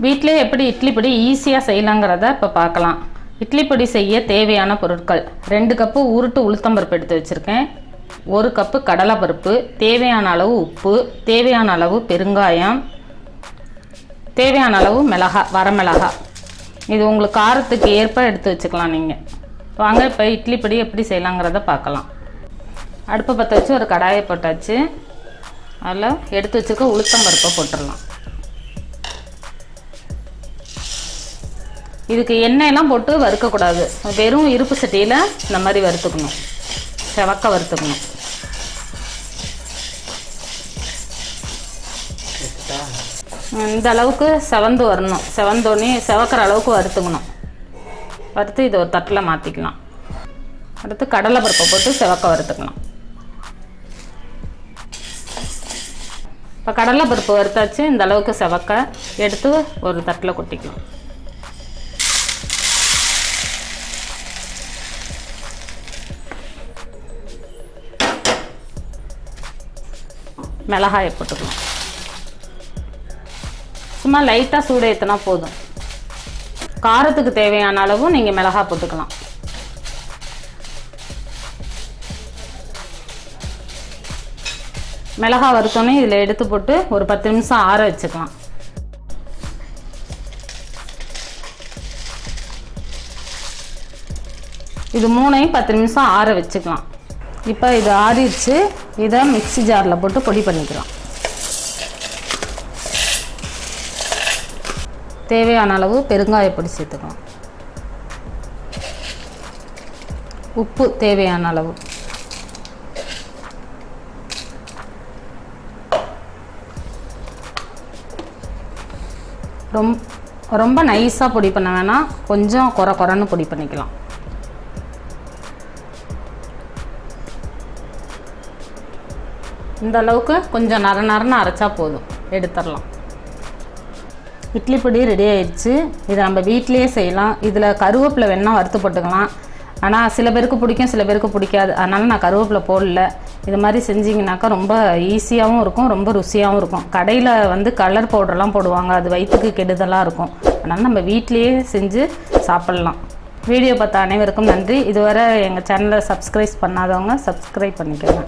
வீட்டிலே எப்படி இட்லி பொடி ஈஸியாக செய்யலாங்கிறத இப்போ பார்க்கலாம். இட்லி பொடி செய்ய தேவையான பொருட்கள்: 2 கப்பு உருட்டு உளுத்தம்பருப்பு எடுத்து வச்சுருக்கேன், 1 கப்பு கடலைப்பருப்பு, தேவையான அளவு உப்பு, தேவையான அளவு பெருங்காயம், தேவையான அளவு வரமிளகாய். இது உங்களுக்கு காரத்துக்கு ஏற்ப எடுத்து வச்சுக்கலாம். நீங்கள் வாங்க இப்போ இட்லி பொடி எப்படி செய்யலாங்கிறத பார்க்கலாம். அடுப்பை பற்ற வச்சு ஒரு கடாயை போட்டாச்சு. அதில் எடுத்து வச்சுக்க உளுத்தம்பருப்பை போட்டுடலாம். இதுக்கு எண்ணெயெல்லாம் போட்டு வறுக்கக்கூடாது. வெறும் இருப்பு சட்டியில் இந்த மாதிரி வறுத்துக்கணும், செவக்க வறுத்துக்கணும். இந்த அளவுக்கு செவந்து வரணும். செவந்தோடனே செவக்கிற அளவுக்கு வறுத்துக்கணும். வறுத்து இதை ஒரு தட்டில் மாற்றிக்கலாம். அடுத்து கடலைப்பருப்பை போட்டு செவக்க வறுத்துக்கலாம். இப்போ கடலைப்பருப்பு வறுத்தாச்சு. இந்த அளவுக்கு செவக்க எடுத்து ஒரு தட்டில் கொட்டிக்கலாம். மிளகாயை போட்டுக்கலாம். சும்மா லைட்டாக சூடு ஏற்றினா போதும். காரத்துக்கு தேவையான அளவு நீங்கள் மிளகாய் போட்டுக்கலாம். மிளகாய் வறுத்தோன்னே இதில் எடுத்து போட்டு ஒரு 10 நிமிஷம் ஆற வச்சுக்கலாம். இது 3ஐயும் 10 நிமிஷம் ஆற வச்சுக்கலாம். இப்போ இது ஆறிடுச்சு. இதை மிக்ஸி ஜாரில் போட்டு பொடி பண்ணிக்கலாம். தேவையான அளவு பெருங்காய பொடி சேர்த்துக்கலாம். உப்பு தேவையான அளவு. ரொம்ப நைஸாக பொடி பண்ண வேணாம், கொஞ்சம் குறைன்னு பொடி பண்ணிக்கலாம். இந்த அளவுக்கு கொஞ்சம் நரன்னு அரைச்சா போதும், எடுத்துடலாம். இட்லி பொடி ரெடி ஆயிடுச்சு. இதை நம்ம வீட்டிலேயே செய்யலாம். இதில் கருவேப்பிலை வேணால் வறுத்து போட்டுக்கலாம். ஆனால் சில பேருக்கு பிடிக்கும், சில பேருக்கு பிடிக்காது. அதனால் நான் கருவேப்பிலை போடல. இது மாதிரி செஞ்சிங்கனாக்கா ரொம்ப ஈஸியாகவும் இருக்கும், ரொம்ப ருசியாகவும் இருக்கும். கடையில் கலர் பவுடர்லாம் போடுவாங்க, அது வயிற்றுக்கு கெடுதலாக இருக்கும். அதனால் நம்ம வீட்டிலேயே செஞ்சு சாப்பிட்லாம். வீடியோ பார்த்த அனைவருக்கும் நன்றி. இதுவரை எங்கள் சேனலை சப்ஸ்கிரைப் பண்ணாதவங்க சப்ஸ்கிரைப் பண்ணிக்கோங்க.